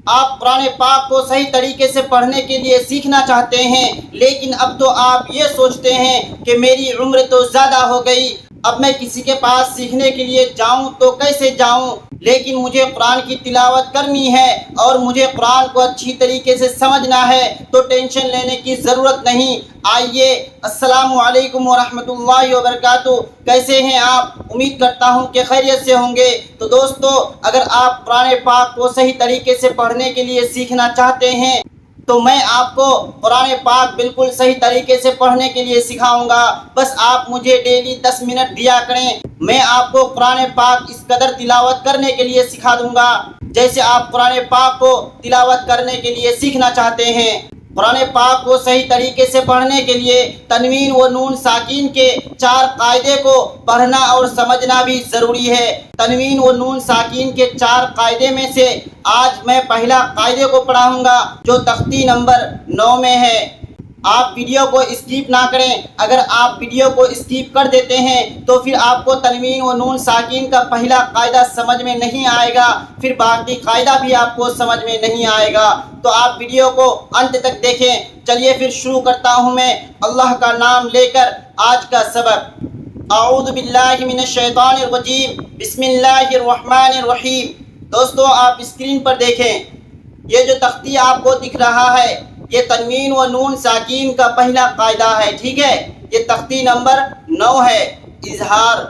آپ قرآن پاک کو صحیح طریقے سے پڑھنے کے لیے سیکھنا چاہتے ہیں، لیکن اب تو آپ یہ سوچتے ہیں کہ میری عمر تو زیادہ ہو گئی، اب میں کسی کے پاس سیکھنے کے لیے جاؤں تو کیسے جاؤں، لیکن مجھے قرآن کی تلاوت کرنی ہے اور مجھے قرآن کو اچھی طریقے سے سمجھنا ہے، تو ٹینشن لینے کی ضرورت نہیں۔ آئیے، السلام علیکم ورحمۃ اللہ وبرکاتہ، کیسے ہیں آپ؟ امید کرتا ہوں کہ خیریت سے ہوں گے۔ تو دوستو، اگر آپ قرآن پاک کو صحیح طریقے سے پڑھنے کے لیے سیکھنا چاہتے ہیں تو میں آپ کو قرآن پاک بالکل صحیح طریقے سے پڑھنے کے لیے سکھاؤں گا۔ بس آپ مجھے ڈیلی 10 منٹ دیا کریں، میں آپ کو قرآن پاک اس قدر تلاوت کرنے کے لیے سکھا دوں گا جیسے آپ قرآن پاک کو تلاوت کرنے کے لیے سیکھنا چاہتے ہیں۔ قرآن پاک کو صحیح طریقے سے پڑھنے کے لیے تنوین و نون ساکین کے 4 قاعدے کو پڑھنا اور سمجھنا بھی ضروری ہے۔ تنوین و نون ساکین کے 4 قاعدے میں سے آج میں پہلا قاعدے کو پڑھاؤں گا جو تختی نمبر 9 میں ہے۔ آپ ویڈیو کو اسکیپ نہ کریں، اگر آپ ویڈیو کو اسکیپ کر دیتے ہیں تو پھر آپ کو تنوین و نون ساکین کا پہلا قاعدہ سمجھ میں نہیں آئے گا، پھر باقی قاعدہ بھی آپ کو سمجھ میں نہیں آئے گا۔ تو آپ ویڈیو کو انت تک دیکھیں۔ چلیے پھر شروع کرتا ہوں میں اللہ کا نام لے کر آج کا سبق۔ اعوذ باللہ من الشیطان الرجیم، بسم اللہ الرحمن الرحیم۔ دوستو، آپ اسکرین پر دیکھیں، یہ جو تختی آپ کو دکھ رہا ہے یہ تنوین و نون ساکین کا پہلا قاعدہ ہے، ٹھیک ہے؟ یہ تختی نمبر 9 ہے، اظہار۔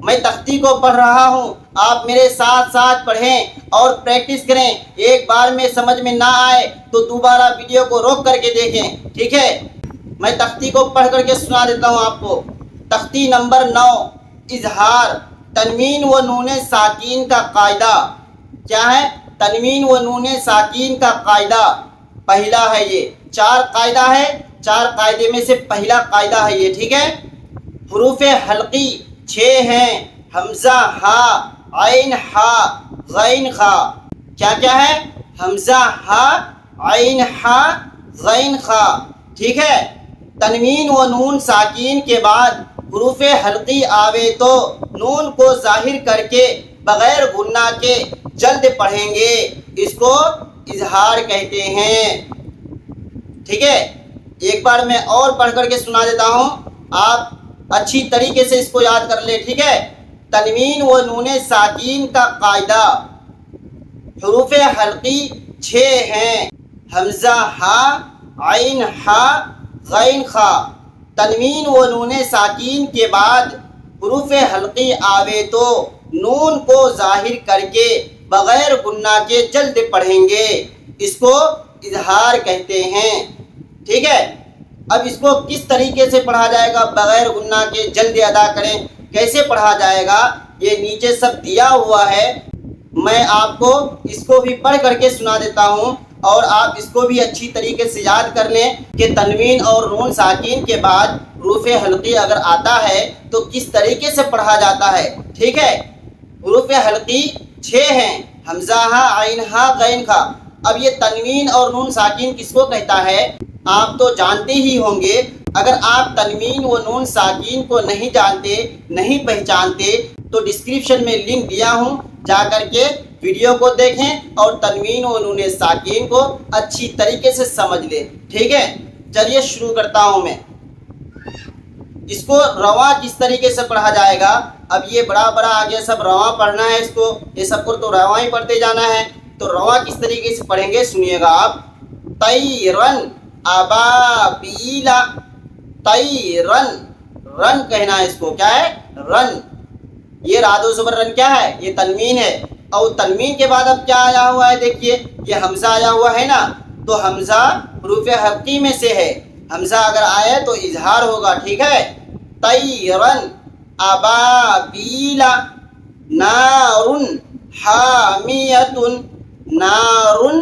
میں تختی کو پڑھ رہا ہوں، آپ میرے ساتھ ساتھ پڑھیں اور پریکٹس کریں۔ ایک بار میں سمجھ میں نہ آئے تو دوبارہ ویڈیو کو روک کر کے دیکھیں، ٹھیک ہے؟ میں تختی کو پڑھ کر کے سنا دیتا ہوں آپ کو۔ تختی نمبر 9، اظہار۔ تنوین و نون ساکین کا قاعدہ کیا ہے؟ تنوین و نون ساکین کا قاعدہ پہلا ہے، یہ 4 قاعدہ ہے، 4 قاعدے میں سے پہلا قاعدہ ہے یہ، ٹھیک ہے؟ حروف حلقی 6 ہیں، حمزہ، ہا، عین، ہا، غین، خا۔ کیا کیا ہے؟ حمزہ، ہا، عین، ہا، غین، خا، ٹھیک ہے؟ تنوین و نون ساکین کے بعد حروف حلقی آوے تو نون کو ظاہر کر کے بغیر غنہ کے جلد پڑھیں گے، اس کو اظہار کہتے ہیں، ٹھیک ہے؟ ایک بار میں اور پڑھ کر کے سنا دیتا ہوں، آپ اچھی طریقے سے اس کو یاد کر لیں، ٹھیک ہے؟ تنوین و نون ساکین کا قاعدہ، حروف حلقی 6 ہیں، حمزہ، ہا، عین، ہا، غین، خا۔ تنوین و نون ساکین کے بعد حروف حلقی آوے تو نون کو ظاہر کر کے بغیر غنہ کے جلد پڑھیں گے، اس کو اظہار کہتے ہیں، ٹھیک ہے؟ اب اس کو کس طریقے سے پڑھا جائے گا بغیر غنہ کے جلد ادا کریں، کیسے پڑھا جائے گا؟ یہ نیچے سب دیا ہوا ہے، میں آپ کو اس کو بھی پڑھ کر کے سنا دیتا ہوں اور آپ اس کو بھی اچھی طریقے سے یاد کر لیں کہ تنوین اور نون ساکین کے بعد حروف حلقی اگر آتا ہے تو کس طریقے سے پڑھا جاتا ہے، ٹھیک ہے؟ حروف حلقی 6 ہیں، حمزہ، ہا، عین، ہا، غین، خا۔ اب یہ تنوین اور نون ساکین کس کو کہتا ہے آپ تو جانتے ہی ہوں گے۔ اگر آپ تنوین و نون ساکین کو نہیں جانتے، نہیں پہچانتے تو ڈسکرپشن میں لنک دیا ہوں، جا کر کے ویڈیو کو دیکھیں اور تنوین و نون ساکین کو اچھی طریقے سے سمجھ لیں، ٹھیک ہے؟ چلیے شروع کرتا ہوں میں۔ اس کو رواں کس طریقے سے پڑھا جائے گا؟ اب یہ بڑا بڑا آگے سب رواں پڑھنا ہے، اس کو یہ سب کو تو رواں ہی پڑھتے جانا ہے، تو رواں کس طریقے سے پڑھیں گے سنیے گا آپ۔ طیرن ابابیلا، طیرن، رن کہنا ہے اس کو، کیا ہے؟ رن۔ یہ راد و زبر رن کیا ہے؟ یہ تنوین ہے، اور تنوین کے بعد اب کیا آیا ہوا ہے؟ دیکھیے یہ حمزہ آیا ہوا ہے نا، تو حمزہ حروف حلقی میں سے ہے، حمزہ اگر آئے تو اظہار ہوگا، ٹھیک ہے؟ طیرن ابابیلا، نارن حامیتن، نارن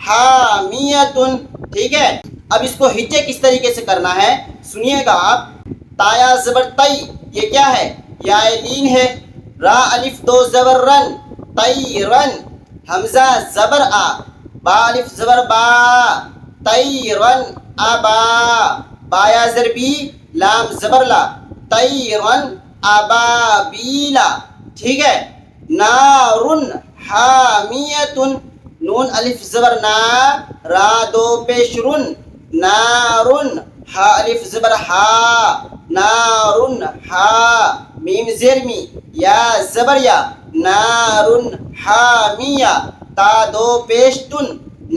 حامیتن، ٹھیک ہے؟ اب اس کو ہجے کس طریقے سے کرنا ہے سنیے گا آپ۔ تایا زبر تی، یہ کیا ہے؟ یا لین ہے، را الف دو زبر رن، طیرن، حمزہ زبر آ، با الف زبر با، طیرن ابا، بایا زر بی، لام زبر لا، طیرن ابابیلا، ٹھیک ہے؟ نارن حامیتن، نون الف زبر نا، را دو پیش رن، نارن، ہا الف زبر ہا، نارن ہا، میم زیر می، یا زبر یا، نارن حامیہ، تا دو پیش تن،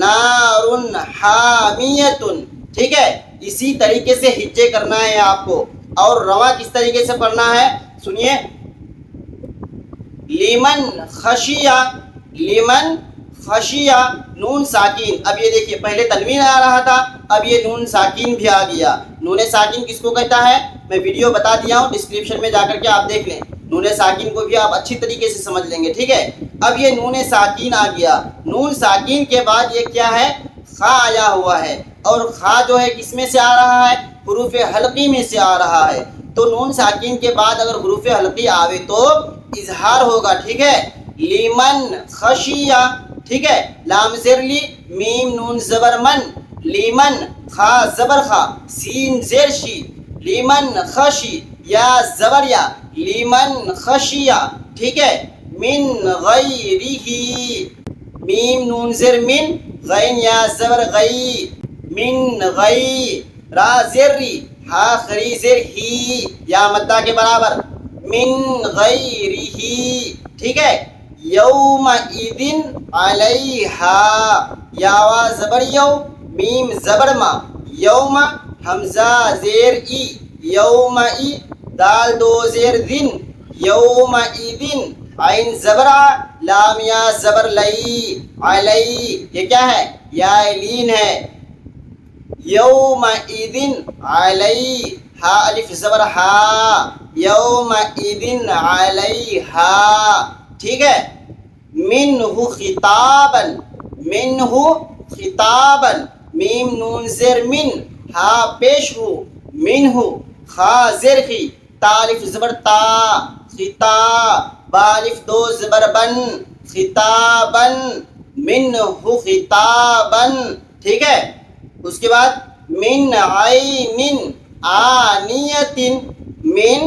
نارن حامیتن. ٹھیک ہے، اسی طریقے سے ہجے کرنا ہے آپ کو. اور رواں کس طریقے سے پڑھنا ہے سنیے. لیمن خشیہ، لیمن خشیہ، نون ساکین. اب یہ دیکھیے پہلے تنوین آ رہا تھا، اب یہ نون ساکین بھی آ گیا. نون ساکین کس کو کہتا ہے میں ویڈیو بتا دیا ہوں، ڈسکرپشن میں جا کر کے آپ دیکھ لیں. نون ساکین کو بھی آپ اچھی طریقے سے سمجھ لیں گے. ٹھیک ہے، اب یہ نون ساکین آ گیا. نون ساکین کے بعد یہ کیا ہے، خا آیا ہوا ہے. اور خا جو ہے کس میں سے آ رہا ہے، حروف حلقی میں سے آ رہا ہے. تو نون ساکین کے بعد اگر حروف حلقی آوے تو اظہار ہوگا. ٹھیک ہے، لیمن خشیہ. ٹھیک ہے، لام زیر لی، میم نون زبر من، لیمن، خا زبر خا، سین زیر شی، لیمن خشی، یا زبر یا، لیمن خشیہ. ٹھیک ہے، من غیرہ، میم نون زیر من، غین یا زبر غی، من غی، را زیر ری، ہا خری زیر ہی، یا مدہ کے برابر، من غیرہ. ٹھیک ہے، یوم ایدن علیہا، یا وا زبر یو، میم زبر ما، یوم، حمزہ زیر ای، یوم ای، دال دو زیر دن، یوم ایدن، عین زبر آ، لام یا زبر لئی، علی، یہ کیا ہے، یا لین ہے. یوم ایدن علی، ہا الف زبر ہا، یوم ایدن علیہا. ٹھیک ہے، منہ خطابا، منہ خطابا، میم نون زیر من، ہا پیش ہو، منہ، خا زیر خی، تا الف زبر تا، خطا، با الف دو زبر بن، خطابا، منہ خطابا. ٹھیک ہے، اس کے بعد من عین آنیت، من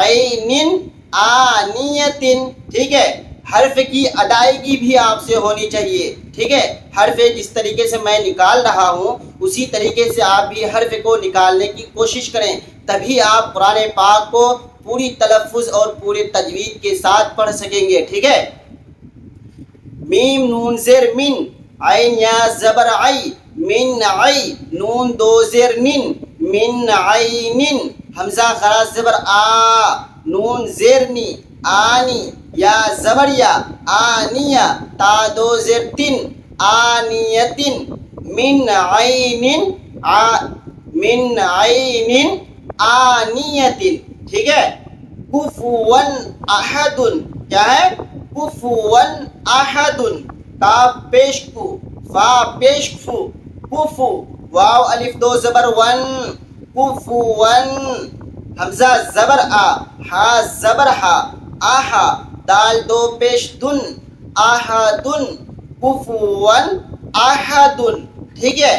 عین آنیت. ٹھیک ہے، حرف کی ادائیگی بھی آپ سے ہونی چاہیے. ٹھیک ہے، حرف جس طریقے سے میں نکال رہا ہوں اسی طریقے سے آپ بھی حرف کو نکالنے کی کوشش کریں، تبھی آپ قرآن پاک کو پوری تلفظ اور پورے تجوید کے ساتھ پڑھ سکیں گے. ٹھیک ہے، میم نون زیر من، عین یا زبر عی، من عی، نون دو زیر نن، من عینن، حمزہ خراج زبر آ، نون زیر نی، آنی، یا زبر یا، آنیہ، تا دو زیر تن، آنیتن، من عین من عین آنیتن. ٹھیک ہے، کفوا احد، کیا ہے، کفوا احد، کاف پیش کو، فا پیش فو، کفو، واو الف دو زبر ون، کفوا، حمزہ زبر آ، ہا زبر ہا، آہا، دال دو پیش دن، آہدن، کفوا احد. ٹھیک ہے،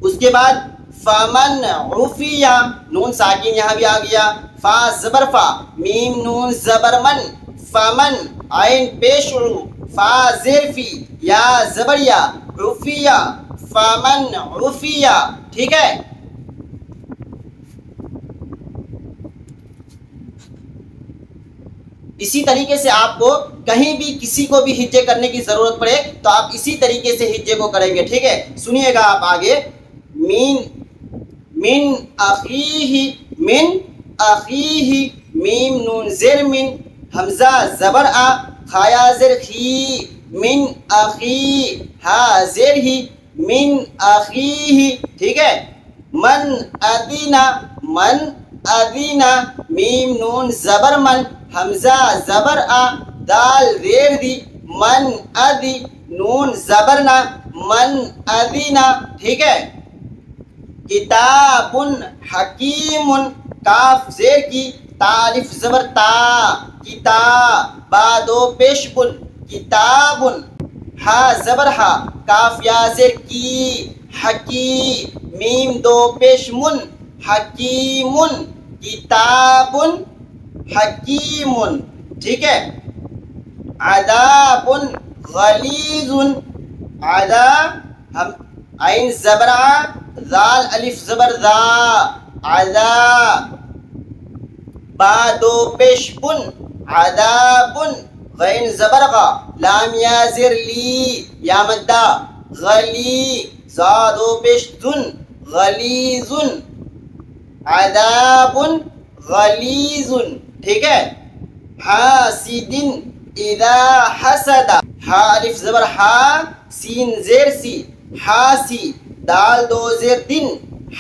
اس کے بعد فمن عفیہ، نون ساکین یہاں بھی آ گیا، فا زبر فا، میم نون زبر من، فمن، عین پیش عو، فا زیر فی، یا زبر یا، عفیہ، فمن عفیہ. ٹھیک ہے، اسی طریقے سے آپ کو کہیں بھی کسی کو بھی ہجے کرنے کی ضرورت پڑے تو آپ اسی طریقے سے ہجے کو کریں گے. ٹھیک ہے، سنیے گا آپ آگے. من اخیہ، من اخیہ، میم نون زیر من، حمزہ زبر آ، خایا زیر خی، من اخی، ہا زیر ہی، من اخیہ. ٹھیک ہے، من ادینا، من ادینا، میم نون زبر من، حمزہ زبر آ، دال زیر دی، من ادی، نون زبر نا، من ادینا. ٹھیک ہے، کتاب حکیم، کاف زیر کی، تا الف زبر تا، کتاب، با دو پیش بن، کتاب، ہا زبر ہا، کاف یا زیر کی، حکی، میم دو پیش من، حکیم، کتاب حکیم. ٹھیک ہے، عذاب غلیظ، عدا ہم عین زبر ع، ذال الف زبر ذا، عذا، با دو پیش بن، عذاب، غین زبر غا، لام یا زر لی، یا مدہ، غلی، زا دو پیش ذن، غلیظ، عذاب غلیظ، ٹھیک ہے. حاسد اذا حسد، ہا الف زبر ہا، سین زیر سی، حاسی، دال دو زیر دن،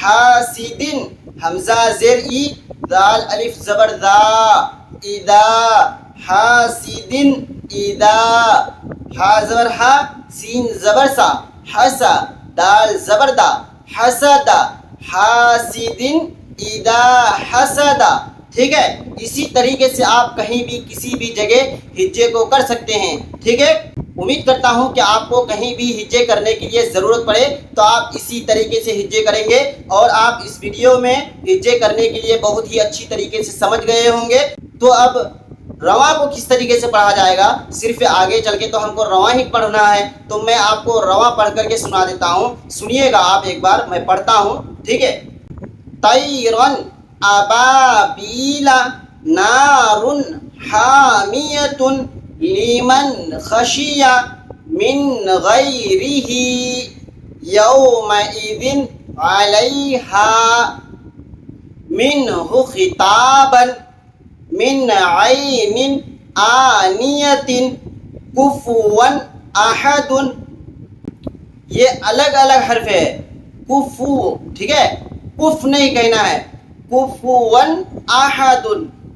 حاسدن، حمزہ زیر ای، دال الف زبر ذا، اذا، حاسدن اذا، ہا زبر ہا، سین زبر سا، حسا، دال زبر دا، حسد، حاسدن اذا حسد، ٹھیک ہے. اسی طریقے سے آپ کہیں بھی کسی بھی جگہ ہجے کو کر سکتے ہیں. ٹھیک ہے، امید کرتا ہوں کہ آپ کو کہیں بھی ہجے کرنے کے لیے ضرورت پڑے تو آپ اسی طریقے سے ہجے کریں گے، اور آپ اس ویڈیو میں ہجے کرنے کے لیے بہت ہی اچھی طریقے سے سمجھ گئے ہوں گے. تو اب رواں کو کس طریقے سے پڑھا جائے گا، صرف آگے چل کے تو ہم کو رواں ہی پڑھنا ہے، تو میں آپ کو رواں پڑھ کر کے سنا دیتا ہوں. سنیے گا آپ ایک بار، میں پڑھتا ہوں. ٹھیک ہے. طیرن ابابیل نار حامیۃ لمن خشی من غیرہ یومئذ علیہا منہ خطابا من عین آنیۃ کفوا احد. یہ الگ الگ حرف ہے. کفو، ٹھیک ہے، کف نہیں کہنا ہے، کفوا احد،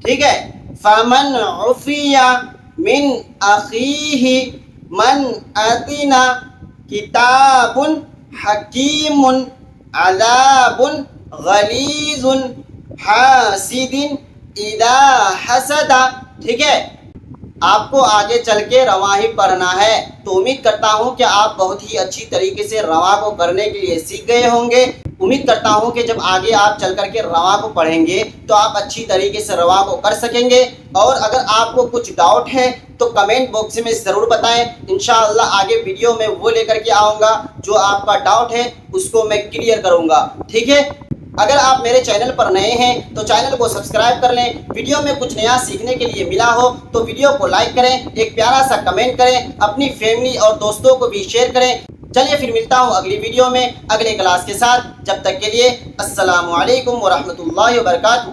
ٹھیک ہے. فمن عفی من اخیہ من اتنا کتاب حکیم عذاب غلیظ حاسد اذا حسد. ٹھیک ہے، آپ کو آگے چل کے رواں ہی پڑھنا ہے. تو امید کرتا ہوں کہ آپ بہت ہی اچھی طریقے سے رواں کو کرنے کے لیے سیکھ گئے ہوں گے. امید کرتا ہوں کہ جب آگے آپ چل کر کے رواں کو پڑھیں گے تو آپ اچھی طریقے سے رواں کو کر سکیں گے. اور اگر آپ کو کچھ ڈاؤٹ ہے تو کمنٹ باکس میں ضرور بتائیں. انشاءاللہ آگے ویڈیو میں وہ لے کر کے آؤں گا جو آپ کا ڈاؤٹ ہے اس کو میں کلیئر کروں گا. ٹھیک ہے. اگر آپ میرے چینل پر نئے ہیں تو چینل کو سبسکرائب کر لیں. ویڈیو میں کچھ نیا سیکھنے کے لیے ملا ہو تو ویڈیو کو لائک کریں، ایک پیارا سا کمنٹ کریں، اپنی فیملی اور دوستوں کو بھی شیئر کریں. چلیے پھر ملتا ہوں اگلی ویڈیو میں اگلے کلاس کے ساتھ. جب تک کے لیے السلام علیکم ورحمۃ اللہ وبرکاتہ.